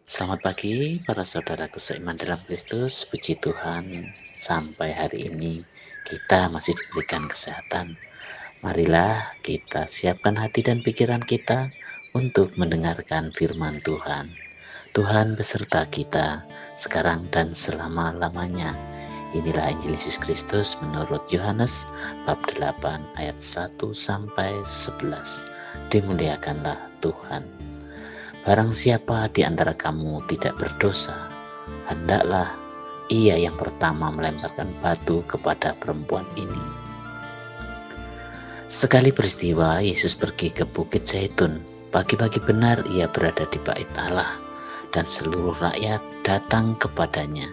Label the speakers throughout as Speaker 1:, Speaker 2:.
Speaker 1: Selamat pagi para saudaraku seiman dalam Kristus, puji Tuhan sampai hari ini kita masih diberikan kesehatan. Marilah kita siapkan hati dan pikiran kita untuk mendengarkan firman Tuhan. Tuhan beserta kita sekarang dan selama-lamanya. Inilah Injil Yesus Kristus menurut Yohanes bab 8 ayat 1 sampai 11. Dimuliakanlah Tuhan. Barang siapa di antara kamu tidak berdosa, hendaklah ia yang pertama melemparkan batu kepada perempuan ini. Sekali peristiwa, Yesus pergi ke Bukit Zaitun. Pagi-pagi benar ia berada di bait Allah, dan seluruh rakyat datang kepadanya.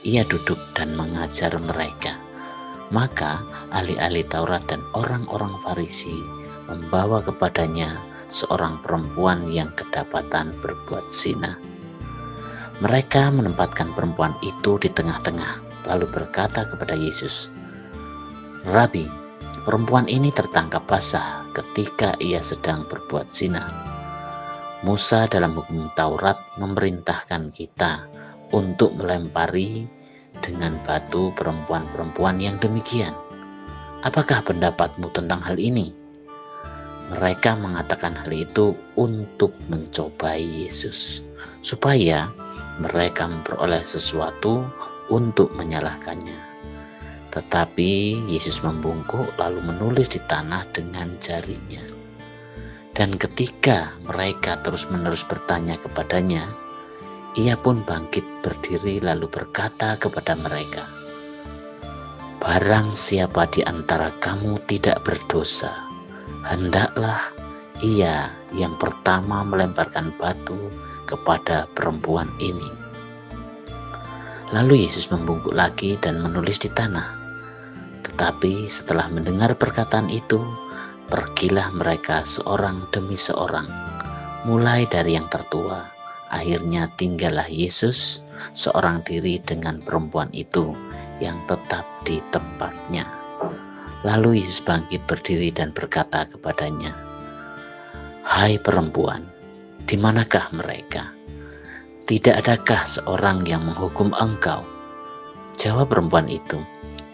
Speaker 1: Ia duduk dan mengajar mereka. Maka ahli-ahli Taurat dan orang-orang Farisi membawa kepadanya seorang perempuan yang kedapatan berbuat zina. Mereka menempatkan perempuan itu di tengah-tengah, lalu berkata kepada Yesus, "Rabi, perempuan ini tertangkap basah ketika ia sedang berbuat zina. Musa dalam hukum Taurat memerintahkan kita untuk melempari dengan batu perempuan-perempuan yang demikian. Apakah pendapatmu tentang hal ini?" Mereka mengatakan hal itu untuk mencobai Yesus, supaya mereka memperoleh sesuatu untuk menyalahkannya. Tetapi Yesus membungkuk lalu menulis di tanah dengan jarinya. Dan ketika mereka terus-menerus bertanya kepadanya, ia pun bangkit berdiri lalu berkata kepada mereka, "Barang siapa di antara kamu tidak berdosa, hendaklah ia yang pertama melemparkan batu kepada perempuan ini." Lalu Yesus membungkuk lagi dan menulis di tanah. Tetapi setelah mendengar perkataan itu, pergilah mereka seorang demi seorang, mulai dari yang tertua. Akhirnya tinggallah Yesus seorang diri dengan perempuan itu yang tetap di tempatnya. Lalu Yesus bangkit berdiri dan berkata kepadanya, "Hai perempuan, di manakah mereka? Tidak adakah seorang yang menghukum engkau?" Jawab perempuan itu,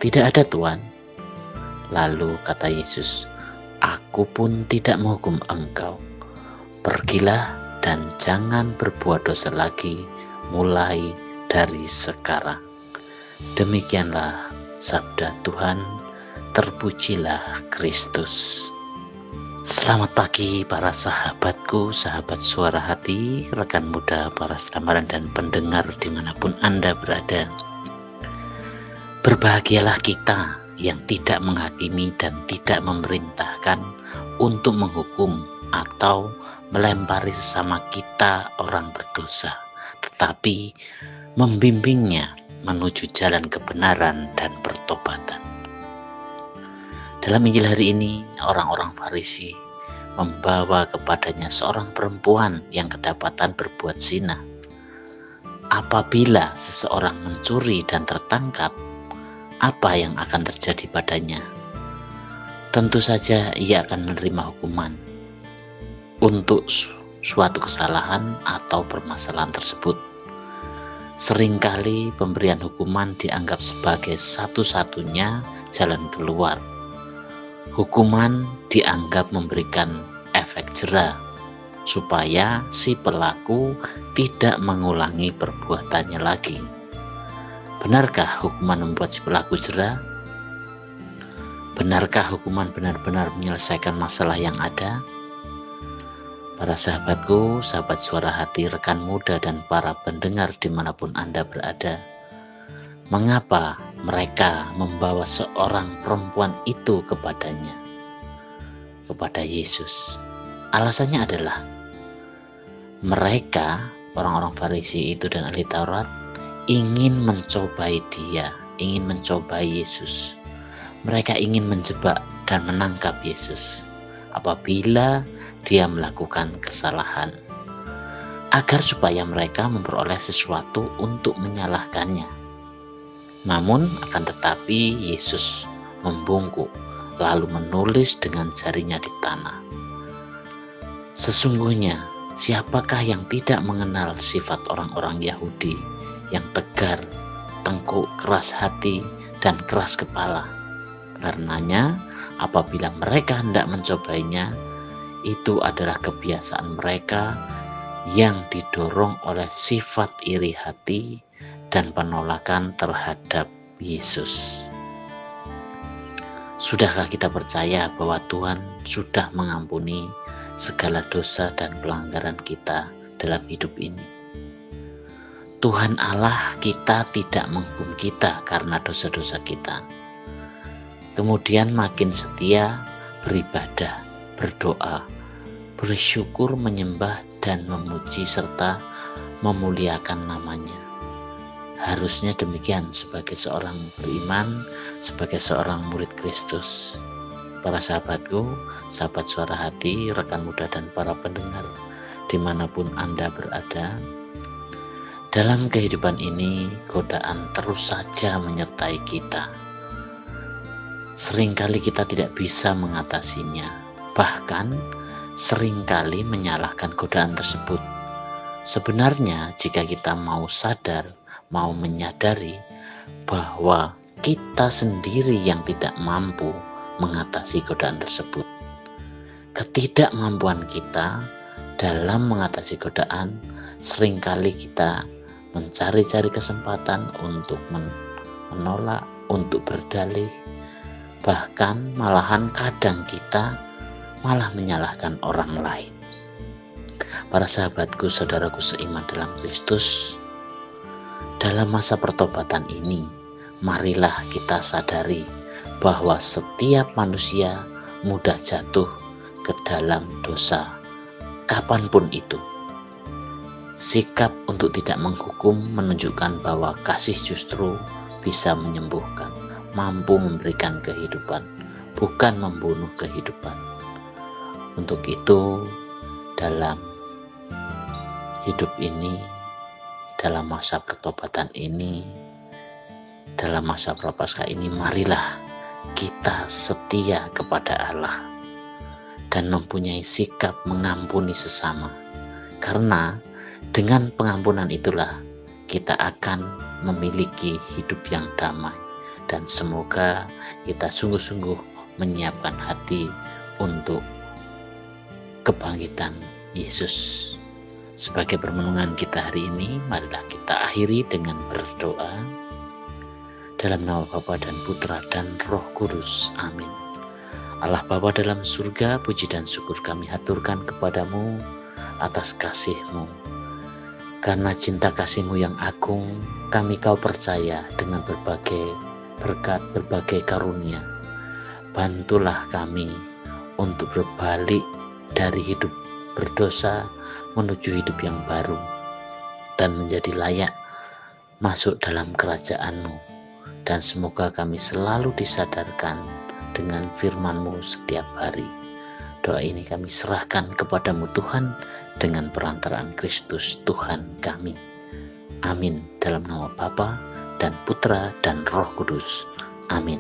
Speaker 1: "Tidak ada, Tuhan." Lalu kata Yesus, "Aku pun tidak menghukum engkau. Pergilah dan jangan berbuat dosa lagi mulai dari sekarang." Demikianlah sabda Tuhan. Terpujilah Kristus. Selamat pagi para sahabatku, sahabat suara hati, rekan muda, para selamaran dan pendengar dimanapun Anda berada. Berbahagialah kita yang tidak menghakimi dan tidak memerintahkan untuk menghukum atau melempari sesama kita orang berdosa, tetapi membimbingnya menuju jalan kebenaran dan pertobatan. Dalam Injil hari ini, orang-orang Farisi membawa kepadanya seorang perempuan yang kedapatan berbuat zina. Apabila seseorang mencuri dan tertangkap, apa yang akan terjadi padanya? Tentu saja ia akan menerima hukuman untuk suatu kesalahan atau permasalahan tersebut. Seringkali pemberian hukuman dianggap sebagai satu-satunya jalan keluar. Hukuman dianggap memberikan efek jera supaya si pelaku tidak mengulangi perbuatannya lagi. Benarkah hukuman membuat si pelaku jera? Benarkah hukuman benar-benar menyelesaikan masalah yang ada? Para sahabatku, sahabat suara hati, rekan muda dan para pendengar dimanapun Anda berada, mengapa mereka membawa seorang perempuan itu kepadanya, kepada Yesus? Alasannya adalah mereka, orang-orang Farisi itu dan ahli Taurat, ingin mencobai dia, ingin mencobai Yesus. Mereka ingin menjebak dan menangkap Yesus apabila dia melakukan kesalahan, agar supaya mereka memperoleh sesuatu untuk menyalahkannya. Namun akan tetapi Yesus membungkuk lalu menulis dengan jarinya di tanah, "Sesungguhnya Siapakah yang tidak mengenal sifat orang-orang Yahudi yang tegar, tengkuk, keras hati, dan keras kepala? Karenanya, apabila mereka hendak mencobainya, itu adalah kebiasaan mereka yang didorong oleh sifat iri hati dan penolakan terhadap Yesus. Sudahkah kita percaya bahwa Tuhan sudah mengampuni segala dosa dan pelanggaran kita dalam hidup ini? Tuhan Allah kita tidak menghukum kita karena dosa-dosa kita. Kemudian makin setia beribadah, berdoa, bersyukur, menyembah, dan memuji serta memuliakan namanya. Harusnya demikian sebagai seorang beriman, sebagai seorang murid Kristus. Para sahabatku, sahabat suara hati, rekan muda dan para pendengar, dimanapun Anda berada, dalam kehidupan ini godaan terus saja menyertai kita. Seringkali kita tidak bisa mengatasinya, bahkan seringkali menyalahkan godaan tersebut. Sebenarnya jika kita mau sadar, mau menyadari bahwa kita sendiri yang tidak mampu mengatasi godaan tersebut. Ketidakmampuan kita dalam mengatasi godaan, seringkali kita mencari-cari kesempatan untuk menolak, untuk berdalih, bahkan malahan kadang kita malah menyalahkan orang lain. Para sahabatku, saudaraku seiman dalam Kristus, dalam masa pertobatan ini, marilah kita sadari bahwa setiap manusia mudah jatuh ke dalam dosa, kapanpun itu. Sikap untuk tidak menghukum menunjukkan bahwa kasih justru bisa menyembuhkan, mampu memberikan kehidupan, bukan membunuh kehidupan. Untuk itu, dalam hidup ini, dalam masa pertobatan ini, dalam masa prapaskah ini, marilah kita setia kepada Allah dan mempunyai sikap mengampuni sesama. Karena dengan pengampunan itulah kita akan memiliki hidup yang damai, dan semoga kita sungguh-sungguh menyiapkan hati untuk kebangkitan Yesus. Sebagai permenungan kita hari ini, marilah kita akhiri dengan berdoa. Dalam nama Bapa dan Putra dan Roh Kudus. Amin. Allah Bapa dalam surga, puji dan syukur kami haturkan kepadamu atas kasih-Mu. Karena cinta kasih-Mu yang agung, kami Kau percaya dengan berbagai berkat, berbagai karunia. Bantulah kami untuk berbalik dari hidup berdosa menuju hidup yang baru dan menjadi layak masuk dalam kerajaan-Mu. Dan semoga kami selalu disadarkan dengan firman-Mu setiap hari. Doa ini kami serahkan kepadamu Tuhan, dengan perantaraan Kristus Tuhan kami. Amin. Dalam nama Bapa dan Putra dan Roh Kudus. Amin.